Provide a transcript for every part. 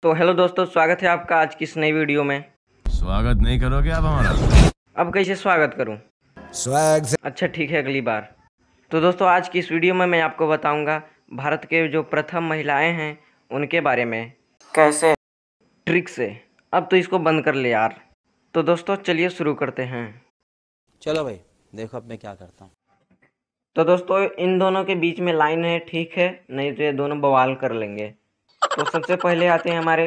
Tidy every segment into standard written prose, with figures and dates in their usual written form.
तो हेलो दोस्तों, स्वागत है आपका आज की इस नई वीडियो में। स्वागत नहीं करोगे आप हमारा? अब कैसे स्वागत करूं? स्वैग से अच्छा ठीक है, अगली बार। तो दोस्तों आज की इस वीडियो में मैं आपको बताऊंगा भारत के जो प्रथम महिलाएं हैं उनके बारे में, कैसे ट्रिक से। अब तो इसको बंद कर ले यार। तो दोस्तों चलिए शुरू करते हैं। चलो भाई, देखो अब मैं क्या करता हूँ। तो दोस्तों इन दोनों के बीच में लाइन है, ठीक है, नहीं तो ये दोनों बवाल कर लेंगे। तो सबसे पहले आते हैं हमारे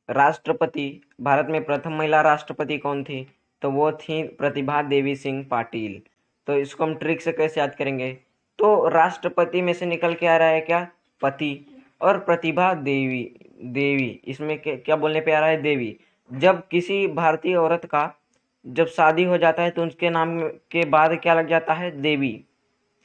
राष्ट्रपति। भारत में प्रथम महिला राष्ट्रपति कौन थी? तो वो थी प्रतिभा देवी सिंह पाटिल। तो इसको हम ट्रिक से कैसे याद करेंगे? तो राष्ट्रपति में से निकल के आ रहा है क्या? पति। और प्रतिभा देवी, देवी इसमें क्या बोलने पे आ रहा है? देवी। जब किसी भारतीय औरत का जब शादी हो जाता है तो उसके नाम के बाद क्या लग जाता है? देवी।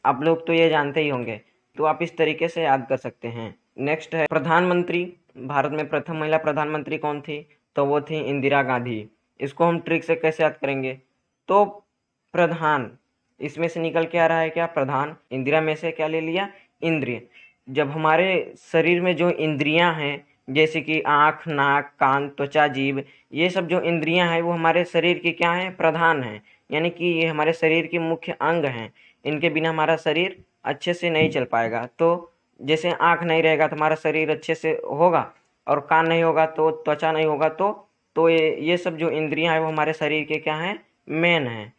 आप लोग तो ये जानते ही होंगे, तो आप इस तरीके से याद कर सकते हैं। नेक्स्ट है प्रधानमंत्री। भारत में प्रथम महिला प्रधानमंत्री कौन थी? तो वो थी इंदिरा गांधी। इसको हम ट्रिक से कैसे याद करेंगे? तो प्रधान, इसमें से निकल के आ रहा है क्या? प्रधान। इंदिरा में से क्या ले लिया? इंद्रिय। जब हमारे शरीर में जो इंद्रियां हैं, जैसे कि आँख, नाक, कान, त्वचा, जीभ, ये सब जो इंद्रियां हैं वो हमारे शरीर की क्या है? प्रधान है। यानी कि ये हमारे शरीर के मुख्य अंग हैं। इनके बिना हमारा शरीर अच्छे से नहीं चल पाएगा। तो जैसे आँख नहीं रहेगा तो हमारा शरीर अच्छे से होगा, और कान नहीं होगा तो त्वचा नहीं होगा। तो ये सब जो इंद्रियां हैं वो हमारे शरीर के क्या हैं? मेन हैं।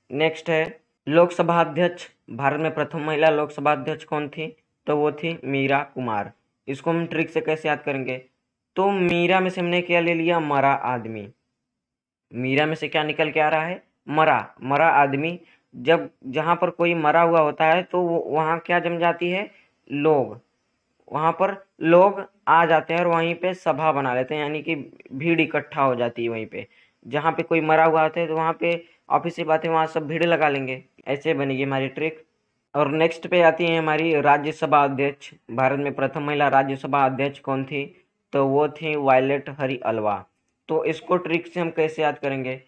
नेक्स्ट है लोकसभा अध्यक्ष। भारत में प्रथम महिला लोकसभा अध्यक्ष कौन थी? तो वो थी मीरा कुमार। इसको हम ट्रिक से कैसे याद करेंगे? तो मीरा में से हमने क्या ले लिया? मरा आदमी। मीरा में से क्या निकल के आ रहा है? मरा। मरा आदमी। जब जहाँ पर कोई मरा हुआ होता है तो वहाँ क्या जम जाती है? लोग। वहाँ पर लोग आ जाते हैं और वहीं पे सभा बना लेते हैं, यानी कि भीड़ इकट्ठा हो जाती है वहीं पे। जहाँ पे कोई मरा हुआ होता है तो वहाँ पे ऑफिस की बातें, वहाँ सब भीड़ लगा लेंगे। ऐसे बनेगी हमारी ट्रिक। और नेक्स्ट पे आती है हमारी राज्यसभा अध्यक्ष। भारत में प्रथम महिला राज्यसभा अध्यक्ष कौन थी? तो वो थी वायलेट हरी अल्वा। तो इसको ट्रिक से हम कैसे याद करेंगे?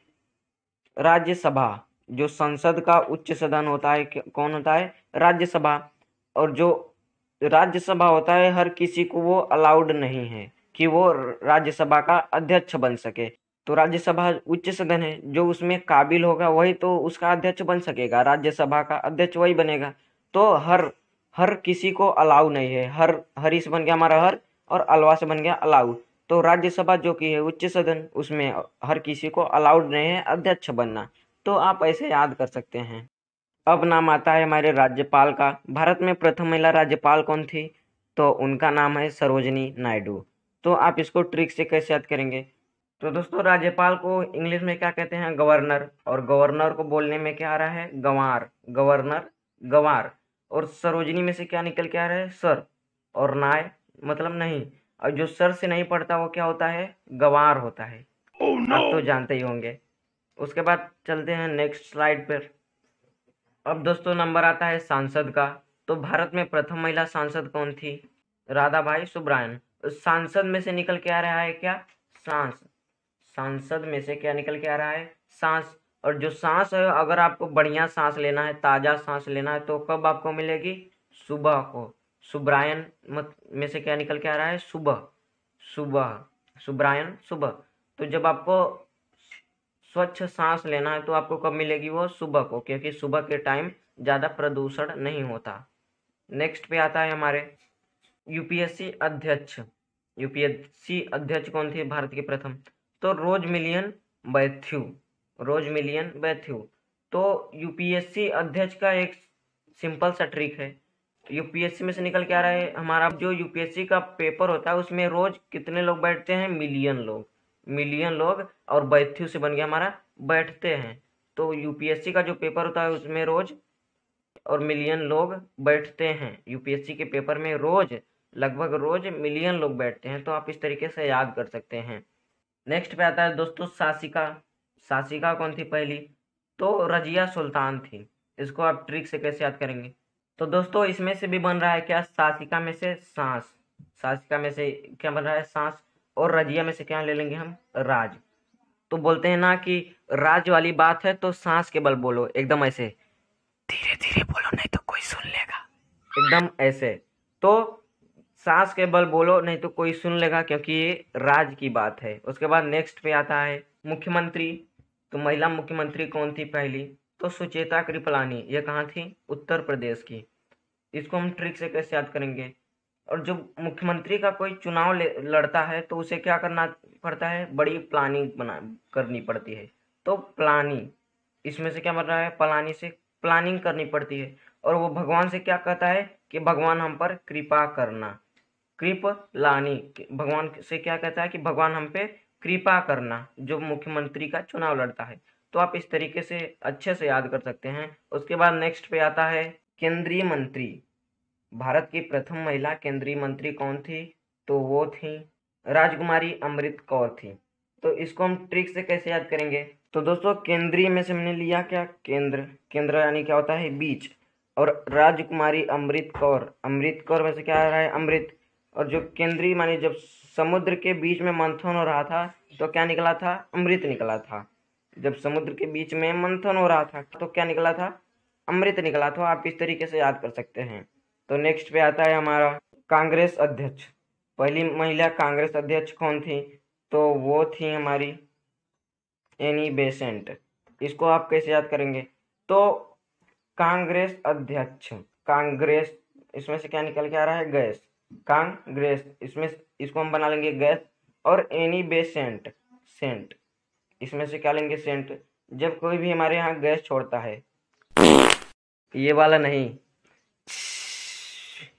राज्यसभा, जो संसद का उच्च सदन होता है, कौन होता है? राज्यसभा। और जो राज्यसभा होता है, हर किसी को वो अलाउड नहीं है कि वो राज्यसभा का अध्यक्ष बन सके। तो राज्यसभा उच्च सदन है, जो उसमें काबिल होगा वही तो उसका अध्यक्ष बन सकेगा। राज्यसभा का अध्यक्ष वही बनेगा। तो हर हर किसी को अलाउ नहीं है। हरी से बन गया हमारा हर, और अलवा से बन गया अलाउ। तो राज्यसभा जो कि है उच्च सदन, उसमें हर किसी को अलाउड नहीं है अध्यक्ष बनना। तो आप ऐसे याद कर सकते हैं। अब नाम आता है हमारे राज्यपाल का। भारत में प्रथम महिला राज्यपाल कौन थी? तो उनका नाम है सरोजनी नायडू। तो आप इसको ट्रिक से कैसे याद करेंगे? तो दोस्तों राज्यपाल को इंग्लिश में क्या कहते हैं? गवर्नर। और गवर्नर को बोलने में क्या आ रहा है? गंवार। गवर्नर, गंवार। और सरोजनी में से क्या निकल के आ रहा है? सर। और नाय मतलब नहीं। और जो सर से नहीं पढ़ता वो क्या होता है? गंवार होता है। आप तो जानते ही होंगे। उसके बाद चलते हैं नेक्स्ट स्लाइड पर। अब दोस्तों नंबर आता है सांसद का। तो भारत में प्रथम महिला सांसद कौन थी? राधाबाई सुब्रायन। सांसद में से निकल के आ रहा है क्या? सांस। सांसद में से क्या निकल के आ रहा है? सांस। और जो सांस है, अगर आपको बढ़िया सांस लेना है, ताजा सांस लेना है, तो कब आपको मिलेगी? सुबह को। सुब्रायन मत में से क्या निकल के आ रहा है? सुबह। सुबह, सुब्रायन सुबह। तो जब आपको स्वच्छ सांस लेना है तो आपको कब मिलेगी? वो सुबह को, क्योंकि सुबह के टाइम ज़्यादा प्रदूषण नहीं होता। नेक्स्ट पे आता है हमारे यूपीएससी अध्यक्ष। यूपीएससी अध्यक्ष कौन थी भारत की प्रथम? तो रोज मिलियन बैथ्यू। रोज मिलियन बैथ्यू। तो यूपीएससी अध्यक्ष का एक सिंपल सा ट्रिक है। यूपीएससी में से निकल के आ रहा है हमारा, जो यूपीएससी का पेपर होता है उसमें रोज कितने लोग बैठते हैं? मिलियन लोग। मिलियन लोग, और बैथ्यू से बन गया हमारा बैठते हैं। तो यूपीएससी का जो पेपर होता है उसमें रोज और मिलियन लोग बैठते हैं। यूपीएससी के पेपर में रोज, लगभग रोज मिलियन लोग बैठते हैं। तो आप इस तरीके से याद कर सकते हैं। नेक्स्ट पे आता है दोस्तों शासिका। शासिका कौन थी पहली? तो रजिया सुल्तान थी। इसको आप ट्रिक से कैसे याद करेंगे? तो दोस्तों इसमें से भी बन रहा है क्या? शासिका में से सांस। शासिका में से क्या बन रहा है? सांस। और रजिया में से क्या ले लेंगे हम? राज। तो बोलते हैं ना कि राज वाली बात है तो सांस के बल बोलो, एकदम ऐसे धीरे धीरे बोलो, नहीं तो कोई सुन लेगा, एकदम ऐसे। तो सांस के बल बोलो, नहीं तो कोई सुन लेगा, क्योंकि ये राज की बात है। उसके बाद नेक्स्ट पे आता है मुख्यमंत्री। तो महिला मुख्यमंत्री कौन थी पहली? तो सुचेता कृपलानी। ये कहाँ थी? उत्तर प्रदेश की। इसको हम ट्रिक से कैसे याद करेंगे? और जब मुख्यमंत्री का कोई चुनाव लड़ता है तो उसे क्या करना पड़ता है? बड़ी प्लानिंग करनी पड़ती है। तो प्लानिंग, इसमें से क्या बन रहा है? प्लानी से प्लानिंग करनी पड़ती है। और वो भगवान से क्या कहता है कि भगवान हम पर कृपा करना। कृप लानी, भगवान से क्या कहता है कि भगवान हम पे कृपा करना, जो मुख्यमंत्री का चुनाव लड़ता है। तो आप इस तरीके से अच्छे से याद कर सकते हैं। उसके बाद नेक्स्ट पे आता है केंद्रीय मंत्री। भारत की प्रथम महिला केंद्रीय मंत्री कौन थी? तो वो थी राजकुमारी अमृत कौर थी। तो इसको हम ट्रिक से कैसे याद करेंगे? तो दोस्तों केंद्रीय में से हमने लिया क्या? केंद्र। केंद्र यानी क्या होता है? बीच। और राजकुमारी अमृत कौर, अमृत कौर में से क्या आ रहा है? अमृत। और जो केंद्रीय मानी, जब समुद्र के बीच में मंथन हो रहा था तो क्या निकला था? अमृत निकला था। जब समुद्र के बीच में मंथन हो रहा था तो क्या निकला था? अमृत निकला था। आप इस तरीके से याद कर सकते हैं। तो नेक्स्ट पे आता है हमारा कांग्रेस अध्यक्ष। पहली महिला कांग्रेस अध्यक्ष कौन थी? तो वो थी हमारी एनी बेसेंट। इसको आप कैसे याद करेंगे? तो कांग्रेस अध्यक्ष, कांग्रेस, इसमें से क्या निकल के आ रहा है? गैस। कांग्रेस, इसमें इसको हम बना लेंगे गैस। और एनी बेसेंट, सेंट, इसमें से क्या लेंगे? सेंट। जब कोई भी हमारे यहाँ गैस छोड़ता है, ये वाला नहीं,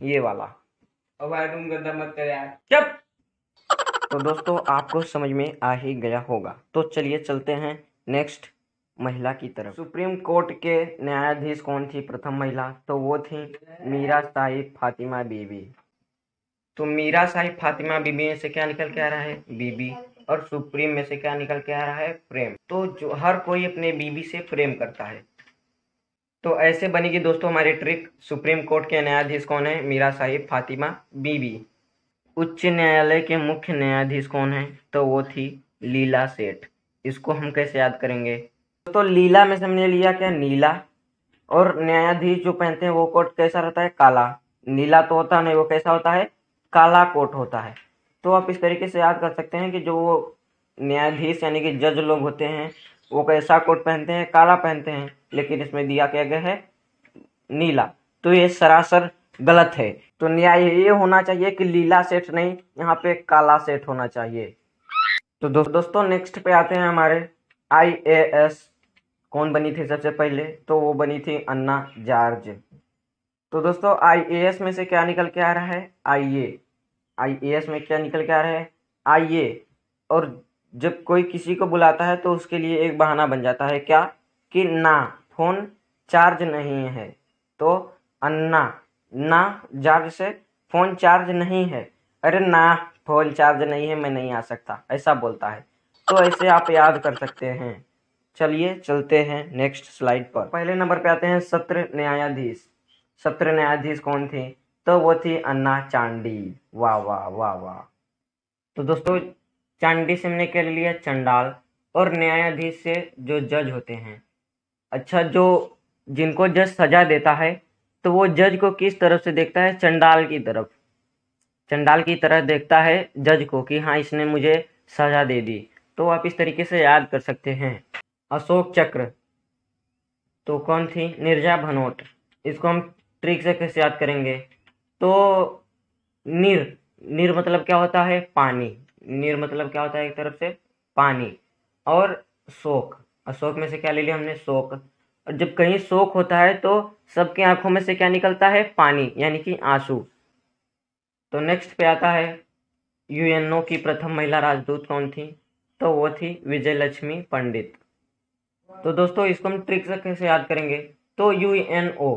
ये वाला। अब तुम गंदा मत कर यार, चुप। तो दोस्तों आपको समझ में आ ही गया होगा। तो चलिए चलते हैं नेक्स्ट महिला की तरफ। सुप्रीम कोर्ट के न्यायाधीश कौन थी प्रथम महिला? तो वो थी मीरा साहिब फातिमा बीबी। तो मीरा साहिब फातिमा बीबी में से क्या निकल के आ रहा है? बीबी। और सुप्रीम में से क्या निकल के आ रहा है? प्रेम। तो जो हर कोई अपने बीबी से प्रेम करता है। तो ऐसे बनेगी दोस्तों हमारी ट्रिक। सुप्रीम कोर्ट के न्यायाधीश कौन है? मीरा साहिब फातिमा बीबी। उच्च न्यायालय के मुख्य न्यायाधीश कौन है? तो वो थी लीला सेठ। इसको हम कैसे याद करेंगे? तो लीला में से हमने लिया क्या? नीला। और न्यायाधीश जो पहनते हैं वो कोट कैसा रहता है? काला। नीला तो होता नहीं, वो कैसा होता है? काला कोट होता है। तो आप इस तरीके से याद कर सकते हैं कि जो न्यायाधीश यानी कि जज लोग होते हैं वो कैसा कोट पहनते हैं? काला पहनते हैं। लेकिन इसमें दिया क्या गया है? नीला। तो ये सरासर गलत है। तो न्याय ये होना चाहिए कि लीला सेठ नहीं, यहाँ पे काला सेठ होना चाहिए। तो दोस्तों नेक्स्ट पे आते हैं हमारे IAS। कौन बनी थी सबसे पहले? तो वो बनी थी अन्ना जॉर्ज। तो दोस्तों IAS में से क्या निकल के आ रहा है? IAS में क्या निकल के आ रहा है? IA। और जब कोई किसी को बुलाता है तो उसके लिए एक बहाना बन जाता है क्या? कि ना, फोन चार्ज नहीं है। तो अन्ना, ना जॉर्ज से फोन चार्ज नहीं है, अरे ना फोन चार्ज नहीं है, मैं नहीं आ सकता, ऐसा बोलता है। तो ऐसे आप याद कर सकते हैं। चलिए चलते हैं नेक्स्ट स्लाइड पर। पहले नंबर पे आते हैं सत्र न्यायाधीश। सत्र न्यायाधीश कौन थी? तो वो थी अन्ना चांडी। वाह वाह वाह वाह। तो दोस्तों चांडी से हमने क्या ले लिया? चंडाल। और न्यायाधीश से जो जज होते हैं। अच्छा, जो जिनको जज सजा देता है तो वो जज को किस तरफ से देखता है? चंडाल की तरफ। चंडाल की तरह देखता है जज को कि हाँ इसने मुझे सजा दे दी। तो आप इस तरीके से याद कर सकते हैं। अशोक चक्र, तो कौन थी? नीरजा भनोट। इसको हम ट्रिक से कैसे याद करेंगे? तो नीर, नीर मतलब क्या होता है? पानी। नीर मतलब क्या होता है? एक तरफ से पानी। और शोक, अशोक में से क्या ले लिया हमने? शोक। और जब कहीं शोक होता है तो सबकी आंखों में से क्या निकलता है? पानी, यानी कि आंसू। तो नेक्स्ट पे आता है UNO की प्रथम महिला राजदूत कौन थी? तो वो थी विजय लक्ष्मी पंडित। तो दोस्तों इसको हम ट्रिक से कैसे याद करेंगे? तो UNO,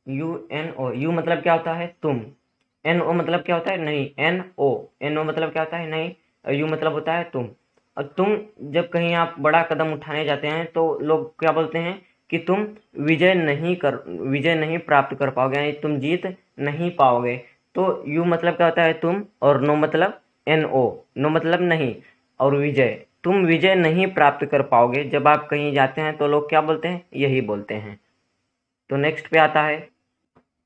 UNO, यू मतलब क्या होता है? तुम। NO मतलब क्या होता है? नहीं। NO मतलब क्या होता है? नहीं। और यू मतलब होता है तुम। और तुम जब कहीं आप बड़ा कदम उठाने जाते हैं तो लोग क्या बोलते हैं? कि तुम विजय नहीं प्राप्त कर पाओगे, यानी तुम जीत नहीं पाओगे। तो यू मतलब क्या होता है? तुम। और नो मतलब NO, नो मतलब नहीं। और विजय, तुम विजय नहीं प्राप्त कर पाओगे। जब आप कहीं जाते हैं तो लोग क्या बोलते हैं? यही बोलते हैं। तो नेक्स्ट पे आता है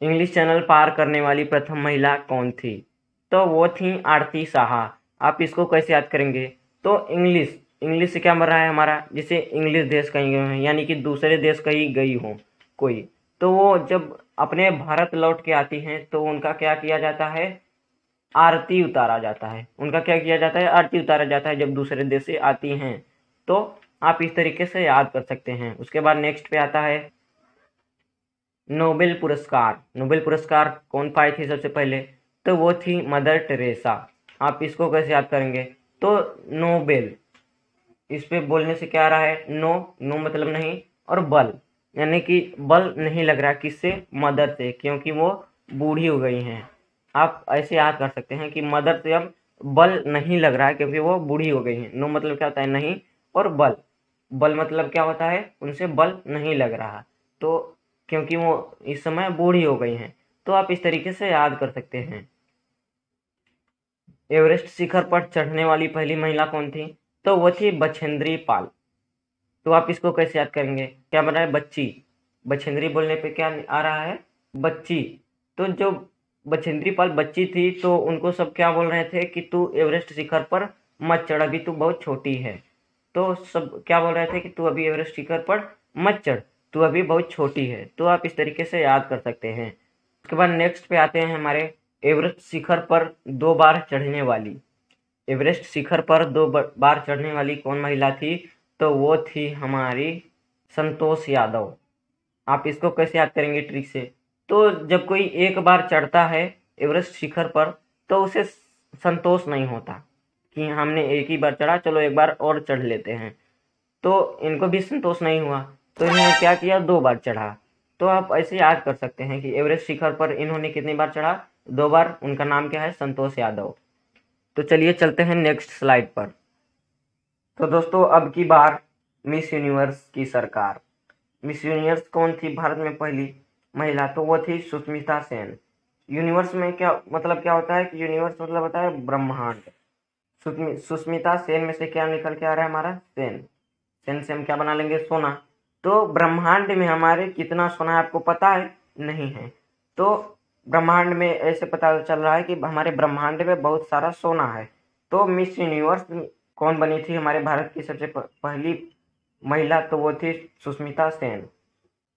इंग्लिश चैनल पार करने वाली प्रथम महिला कौन थी? तो वो थी आरती साहा। आप इसको कैसे याद करेंगे? तो इंग्लिश, इंग्लिश से क्या बन रहा है हमारा, जैसे इंग्लिश देश कहीं गए हैं, यानी कि दूसरे देश कहीं गई हो कोई, तो वो जब अपने भारत लौट के आती हैं तो उनका क्या किया जाता है, आरती उतारा जाता है। उनका क्या किया जाता है, आरती उतारा जाता है जब दूसरे देश से आती हैं। तो आप इस तरीके से याद कर सकते हैं। उसके बाद नेक्स्ट पे आता है नोबेल पुरस्कार। नोबेल पुरस्कार कौन पाई थी सबसे पहले? तो वो थी मदर टेरेसा। आप इसको कैसे याद करेंगे? तो नोबेल, इस पे बोलने से क्या आ रहा है, नो, नो मतलब नहीं, और बल, यानी कि बल नहीं लग रहा, किससे, मदर से, क्योंकि वो बूढ़ी हो गई हैं। आप ऐसे याद कर सकते हैं कि मदर से अब बल नहीं लग रहा है क्योंकि वो बूढ़ी हो गई हैं। नो मतलब क्या होता है, नहीं, और बल, बल मतलब क्या होता है, उनसे बल नहीं लग रहा, तो क्योंकि वो इस समय बूढ़ी हो गई हैं। तो आप इस तरीके से याद कर सकते हैं। एवरेस्ट शिखर पर चढ़ने वाली पहली महिला कौन थी? तो वो थी बछेंद्री पाल। तो आप इसको कैसे याद करेंगे? क्या बन रहा है, बच्ची, बछेंद्री बोलने पे क्या आ रहा है, बच्ची। तो जो बछेंद्री पाल बच्ची थी तो उनको सब क्या बोल रहे थे कि तू एवरेस्ट शिखर पर मत चढ़, अभी तू बहुत छोटी है। तो सब क्या बोल रहे थे कि तू अभी एवरेस्ट शिखर पर मत चढ़, तू अभी बहुत छोटी है। तो आप इस तरीके से याद कर सकते हैं। उसके बाद नेक्स्ट पे आते हैं हमारे एवरेस्ट शिखर पर 2 बार चढ़ने वाली। एवरेस्ट शिखर पर 2 बार चढ़ने वाली कौन महिला थी? तो वो थी हमारी संतोष यादव। आप इसको कैसे याद करेंगे ट्रिक से? तो जब कोई एक बार चढ़ता है एवरेस्ट शिखर पर तो उसे संतोष नहीं होता कि हमने एक ही बार चढ़ा, चलो एक बार और चढ़ लेते हैं। तो इनको भी संतोष नहीं हुआ तो इन्होंने क्या किया, 2 बार चढ़ा। तो आप ऐसे याद कर सकते हैं कि एवरेस्ट शिखर पर इन्होंने कितनी बार चढ़ा, 2 बार। उनका नाम क्या है, संतोष यादव। तो चलिए चलते हैं नेक्स्ट स्लाइड पर। तो दोस्तों अब की बार मिस यूनिवर्स की सरकार। मिस यूनिवर्स कौन थी भारत में पहली महिला? तो वो थी सुष्मिता सेन। यूनिवर्स में क्या मतलब, क्या होता है कि यूनिवर्स मतलब होता है ब्रह्मांड। सुष्मिता सेन में से क्या निकल के आ रहा है हमारा, सेन। सेन से हम क्या बना लेंगे, सोना। तो ब्रह्मांड में हमारे कितना सोना है आपको पता है? नहीं है। तो ब्रह्मांड में ऐसे पता चल रहा है कि हमारे ब्रह्मांड में बहुत सारा सोना है। तो मिस यूनिवर्स कौन बनी थी हमारे भारत की सबसे पहली महिला? तो वो थी सुष्मिता सेन।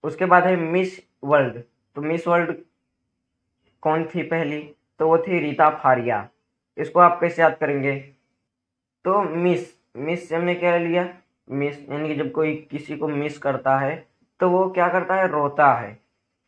उसके बाद है मिस वर्ल्ड। तो मिस वर्ल्ड कौन थी पहली? तो वो थी रीता फारिया। इसको आप कैसे याद करेंगे? तो मिस, मिस से हमने क्या लिया, मिस यानी कि जब कोई किसी को मिस करता है तो वो क्या करता है, रोता है।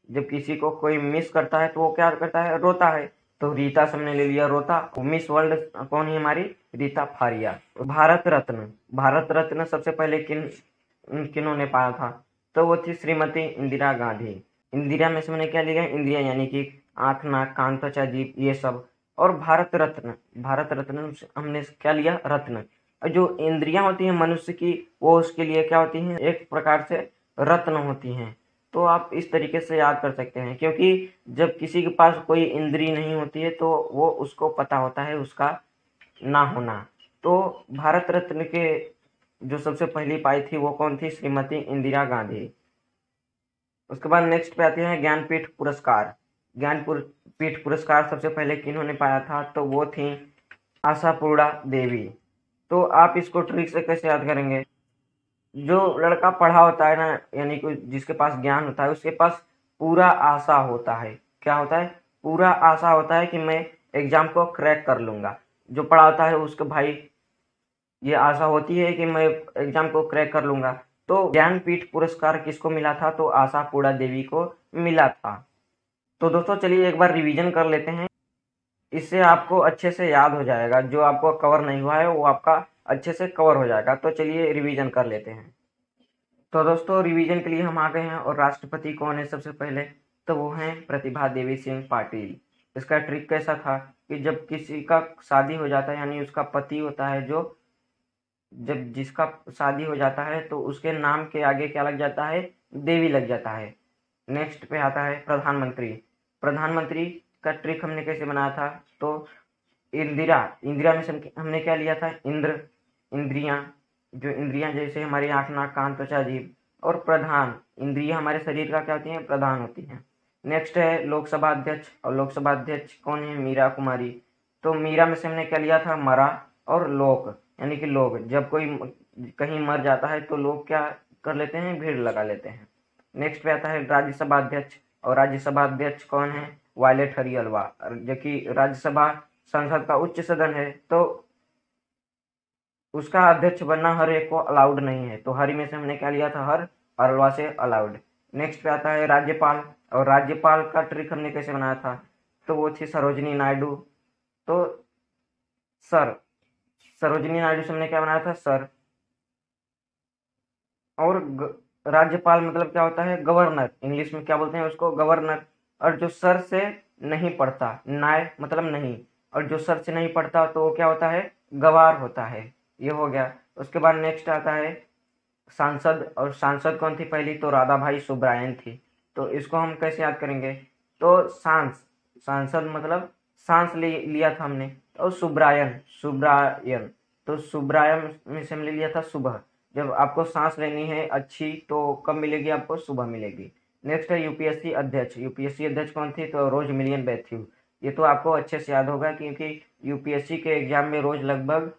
जब किसी को कोई मिस करता है तो वो क्या करता है, रोता है। तो रीता से हमने ले लिया रोता। मिस वर्ल्ड कौन है हमारी, रीता फारिया। भारत रत्न, भारत रत्न सबसे पहले किन्होंने पाया था? तो वो थी श्रीमती इंदिरा गांधी। इंदिरा में से मैंने क्या लिया, इंद्रिया यानी कि आंख, नाक, कान, त्वचा, जीभ, ये सब। और भारत रत्न, भारत रत्न हमने क्या लिया, रत्न। और जो इंद्रियां होती हैं मनुष्य की वो उसके लिए क्या होती हैं, एक प्रकार से रत्न होती हैं। तो आप इस तरीके से याद कर सकते हैं क्योंकि जब किसी के पास कोई इंद्री नहीं होती है तो वो उसको पता होता है उसका ना होना। तो भारत रत्न के जो सबसे पहली पाई थी वो कौन थी, श्रीमती इंदिरा गांधी। उसके बाद नेक्स्ट पे आते हैं ज्ञानपीठ पुरस्कार। ज्ञानपीठ पुरस्कार सबसे पहले किन्होंने पाया था? तो वो थी आशापूर्णा देवी। तो आप इसको ट्रिक से कैसे याद करेंगे? जो लड़का पढ़ा होता है ना, यानी कि जिसके पास ज्ञान होता है उसके पास पूरा आशा होता है। क्या होता है, पूरा आशा होता है कि मैं एग्जाम को क्रैक कर लूंगा। जो पढ़ा होता है उसके भाई ये आशा होती है कि मैं एग्जाम को क्रैक कर लूंगा। तो ज्ञानपीठ पुरस्कार किसको मिला था? तो आशापूर्णा देवी को मिला था। तो दोस्तों चलिए एक बार रिवीजन कर लेते हैं, इससे आपको अच्छे से याद हो जाएगा। जो आपको कवर नहीं हुआ है वो आपका अच्छे से कवर हो जाएगा। तो चलिए रिवीजन कर लेते हैं। तो दोस्तों रिवीजन के लिए हम आ गए हैं और राष्ट्रपति कौन है सबसे पहले? तो वो हैं प्रतिभा देवी सिंह पाटिल। इसका ट्रिक कैसा था कि जब किसी का शादी हो जाता है यानी उसका पति होता है, जो जब जिसका शादी हो जाता है तो उसके नाम के आगे क्या लग जाता है, देवी लग जाता है। नेक्स्ट पे आता है प्रधानमंत्री। प्रधानमंत्री का ट्रिक हमने कैसे बनाया था? तो इंदिरा, इंदिरा में से हमने क्या लिया था, इंद्र, इंद्रियां। जो इंद्रियां जैसे हमारी आंख, नाक, कान, त्वचा, जीभ। और प्रधान, इंद्रियां हमारे शरीर का क्या होती हैं, प्रधान होती हैं। नेक्स्ट है लोकसभा अध्यक्ष, और लोकसभा अध्यक्ष कौन है, मीरा कुमारी। तो मीरा में से हमने क्या लिया था, मरा, और लोक यानी कि लोग। जब कोई कहीं मर जाता है तो लोग क्या कर लेते हैं, भीड़ लगा लेते हैं। नेक्स्ट पे आता है राज्यसभा अध्यक्ष, और राज्यसभा अध्यक्ष कौन है, वायलेट हरिअल्वा। जो कि राज्यसभा संसद का उच्च सदन है, तो उसका अध्यक्ष बनना हर एक को अलाउड नहीं है, तो हरि में से हमने क्या लिया था, हर, और अलवा से अलाउड। नेक्स्ट पे आता है राज्यपाल, और राज्यपाल का ट्रिक हमने कैसे बनाया था, तो वो थी सरोजिनी नायडू। तो सर, सरोजिनी नायडू से हमने क्या बनाया था, सर। और राज्यपाल मतलब क्या होता है, गवर्नर, इंग्लिश में क्या बोलते हैं उसको, गवर्नर। और जो सर से नहीं पढ़ता, नाय मतलब नहीं, और जो सर से नहीं पढ़ता तो वो क्या होता है, गवार होता है। ये हो गया। उसके बाद नेक्स्ट आता है सांसद, और सांसद कौन थी पहली, तो राधाबाई सुब्रायन थी। तो इसको हम कैसे याद करेंगे, तो सांसद मतलब सांस लिया था हमने, और सुब्रायन, सुब्रायन, तो सुब्रायन में से हमने लिया था सुबह। जब आपको सांस लेनी है अच्छी तो कब मिलेगी, आपको सुबह मिलेगी। नेक्स्ट है यूपीएससी अध्यक्ष। यूपीएससी अध्यक्ष कौन थी, तो रोज मिलियन बैथ्यू। ये तो आपको अच्छे से याद होगा, क्योंकि यूपीएससी के एग्जाम में रोज लगभग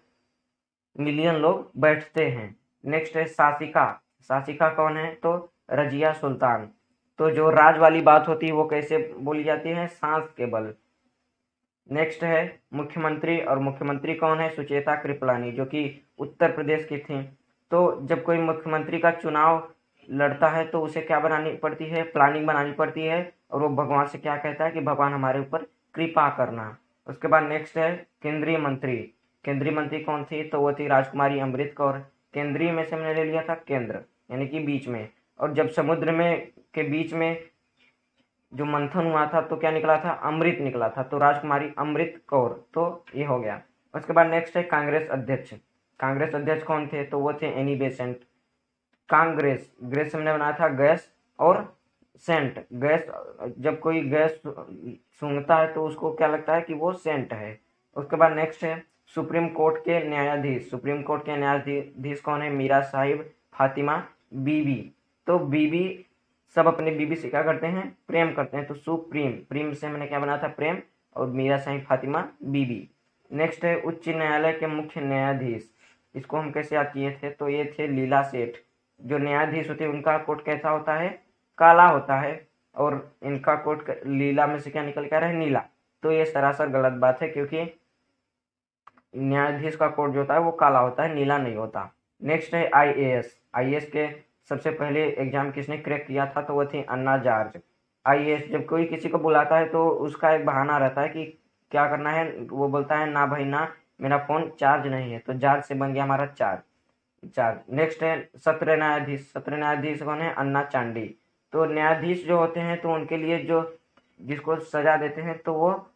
मिलियन लोग बैठते हैं। नेक्स्ट है शासिका। शासिका कौन है, तो रजिया सुल्तान। तो जो राज वाली बात होती है वो कैसे बोली जाती है, सांस के बल। नेक्स्ट है मुख्यमंत्री, और मुख्यमंत्री कौन है, सुचेता कृपलानी, जो कि उत्तर प्रदेश की थी। तो जब कोई मुख्यमंत्री का चुनाव लड़ता है तो उसे क्या बनानी पड़ती है, प्लानिंग बनानी पड़ती है, और वो भगवान से क्या कहता है कि भगवान हमारे ऊपर कृपा करना। उसके बाद नेक्स्ट है केंद्रीय मंत्री। केंद्रीय मंत्री कौन थी, तो वो थी राजकुमारी अमृत कौर। केंद्रीय में से हमने ले लिया था केंद्र, यानी कि बीच में। और जब समुद्र में के बीच में जो मंथन हुआ था तो क्या निकला था, अमृत निकला था, तो राजकुमारी अमृत कौर। तो ये हो गया। उसके बाद नेक्स्ट है कांग्रेस अध्यक्ष। कांग्रेस अध्यक्ष कौन थे, तो वो थे एनी बेसेंट। कांग्रेस, ग्रेस हमने बनाया था गैस, और सेंट, गैस, जब कोई गैस सूंघता है तो उसको क्या लगता है कि वो सेंट है। उसके बाद नेक्स्ट है सुप्रीम कोर्ट के न्यायाधीश। सुप्रीम कोर्ट के न्यायाधीश कौन है, मीरा साहिब फातिमा बीबी। तो बीबी, सब अपने बीबी से क्या करते हैं, प्रेम करते हैं, तो सुप्रीम, प्रेम से हमने क्या बनाया था, प्रेम, और मीरा साहिब फातिमा बीबी। नेक्स्ट है उच्च न्यायालय के मुख्य न्यायाधीश। इसको हम कैसे याद किए थे, तो ये थे लीला सेठ। जो न्यायाधीश होते हैं उनका कोट कैसा होता है, काला होता है, और इनका कोट लीला में से क्या निकल कर है, नीला। तो ये सरासर गलत बात है, क्योंकि न्यायाधीश का कोट जो होता है वो काला होता है, नीला नहीं होता। नेक्स्ट है आईएएस। आईएएस के सबसे पहले एग्जाम किसने क्रैक किया था, तो वो थी अन्ना जॉर्ज। आईएएस, जब कोई किसी को बुलाता है तो उसका एक बहाना रहता है कि क्या करना है, वो बोलता है ना भाई ना, मेरा फोन चार्ज नहीं है, तो जॉर्ज से बन गया हमारा चार्ज। नेक्स्ट है सत्र न्यायाधीश। सत्र न्यायाधीश कौन है, अन्ना चांडी। तो न्यायाधीश जो होते हैं तो उनके लिए जो जिसको सजा देते हैं, तो वो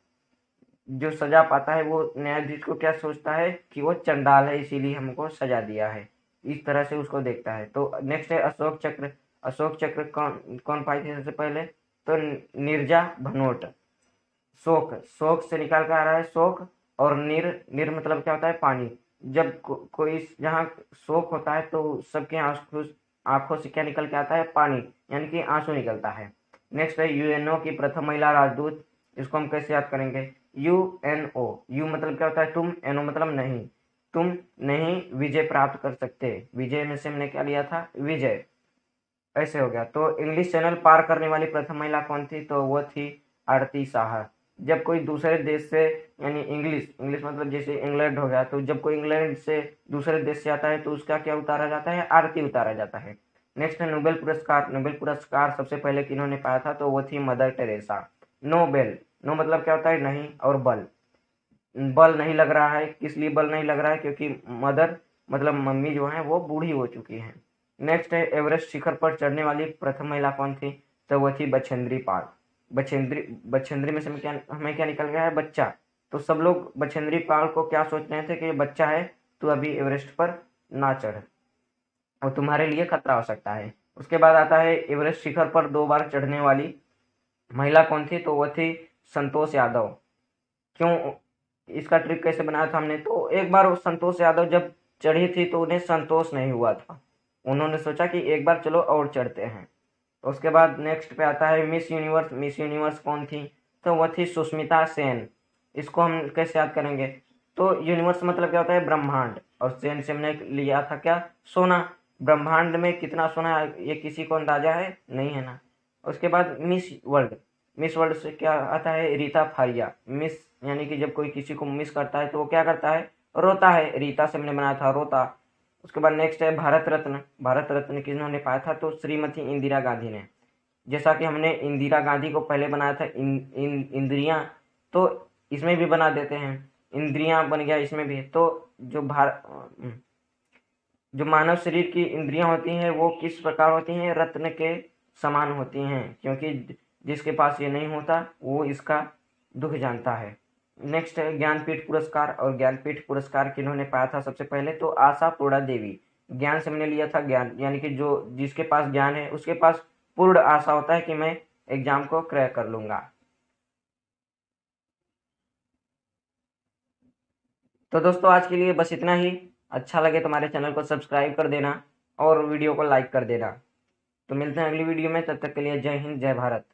जो सजा पाता है वो न्यायाधीश को क्या सोचता है कि वो चंडाल है, इसीलिए हमको सजा दिया है, इस तरह से उसको देखता है। तो नेक्स्ट है अशोक चक्र। अशोक चक्र कौन कौन पाई थी सबसे पहले, तो नीरजा भनोट। शोक, शोक से निकाल कर आ रहा है शोक, और निर मतलब क्या होता है, पानी। जब कोई जहाँ शोक होता है तो सबके आंखों से क्या निकल के आता है, पानी, यानी कि आंसू निकलता है। नेक्स्ट है यूएनओ की प्रथम महिला राजदूत। इसको हम कैसे याद करेंगे, यूएनओ, यू मतलब क्या होता है, तुम, एनओ मतलब नहीं। तुम नहीं विजय प्राप्त कर सकते, विजय में से हमने क्या लिया था, विजय। ऐसे हो गया। तो इंग्लिश चैनल पार करने वाली प्रथम महिला कौन थी, तो वो थी आरती शाह। जब कोई दूसरे देश से, यानी इंग्लिश इंग्लिश मतलब जैसे इंग्लैंड हो गया, तो जब कोई इंग्लैंड से दूसरे देश से आता है तो उसका क्या उतारा जाता है, आरती उतारा जाता है। नेक्स्ट है नोबेल पुरस्कार। नोबेल पुरस्कार सबसे पहले किन्होंने पाया था, तो वो थी मदर टेरेसा। नोबेल, नो मतलब क्या होता है, नहीं, और बल, बल नहीं लग रहा है, किस लिए बल नहीं लग रहा है, क्योंकि मदर मतलब मम्मी जो है वो बूढ़ी हो चुकी है। नेक्स्ट है एवरेस्ट शिखर पर चढ़ने वाली प्रथम महिला कौन थी, तो वो थी बछेंद्री पाल। बछेंद्री में से हमें क्या निकल गया है, बच्चा। तो सब लोग बछेंद्री पाल को क्या सोच रहे थे कि ये बच्चा है तो अभी एवरेस्ट पर ना चढ़, और तुम्हारे लिए खतरा हो सकता है। उसके बाद आता है एवरेस्ट शिखर पर 2 बार चढ़ने वाली महिला कौन थी, तो वह थी संतोष यादव। क्यों, इसका ट्रिक कैसे बनाया था हमने, तो एक बार संतोष यादव जब चढ़ी थी तो उन्हें संतोष नहीं हुआ था, उन्होंने सोचा कि एक बार चलो और चढ़ते हैं। उसके बाद नेक्स्ट पे आता है मिस यूनिवर्स। मिस यूनिवर्स कौन थी, तो वह थी सुष्मिता सेन। इसको हम कैसे याद करेंगे? तो यूनिवर्स मतलब क्या होता है? ब्रह्मांड। और सेन से हमने लिया था क्या? सोना। ब्रह्मांड में कितना सोना है ये किसी को अंदाजा है? नहीं है ना। उसके बाद मिस वर्ल्ड। मिस वर्ल्ड से क्या आता है? रीता फारिया। मिस यानी कि जब कोई किसी को मिस करता है तो वो क्या करता है? रोता है। रीता से हमने बनाया था रोता। उसके बाद नेक्स्ट है भारत रत्न। भारत रत्न किन्होंने पाया था? तो श्रीमती इंदिरा गांधी ने। जैसा कि हमने इंदिरा गांधी को पहले बनाया था इंद्रियां, तो इसमें भी बना देते हैं। इंद्रियां बन गया इसमें भी। तो जो जो मानव शरीर की इंद्रियां होती हैं वो किस प्रकार होती हैं? रत्न के समान होती हैं, क्योंकि जिसके पास ये नहीं होता वो इसका दुख जानता है। नेक्स्ट है ज्ञानपीठ पुरस्कार। और ज्ञानपीठ पुरस्कार किन्होंने पाया था सबसे पहले? तो आशा पूर्णा देवी। ज्ञान से हमने लिया था ज्ञान, यानी कि जो जिसके पास ज्ञान है उसके पास पूर्ण आशा होता है कि मैं एग्जाम को क्रैक कर लूंगा। तो दोस्तों आज के लिए बस इतना ही। अच्छा लगे तो हमारे चैनल को सब्सक्राइब कर देना और वीडियो को लाइक कर देना। तो मिलते हैं अगली वीडियो में, तब तक के लिए जय हिंद जय भारत।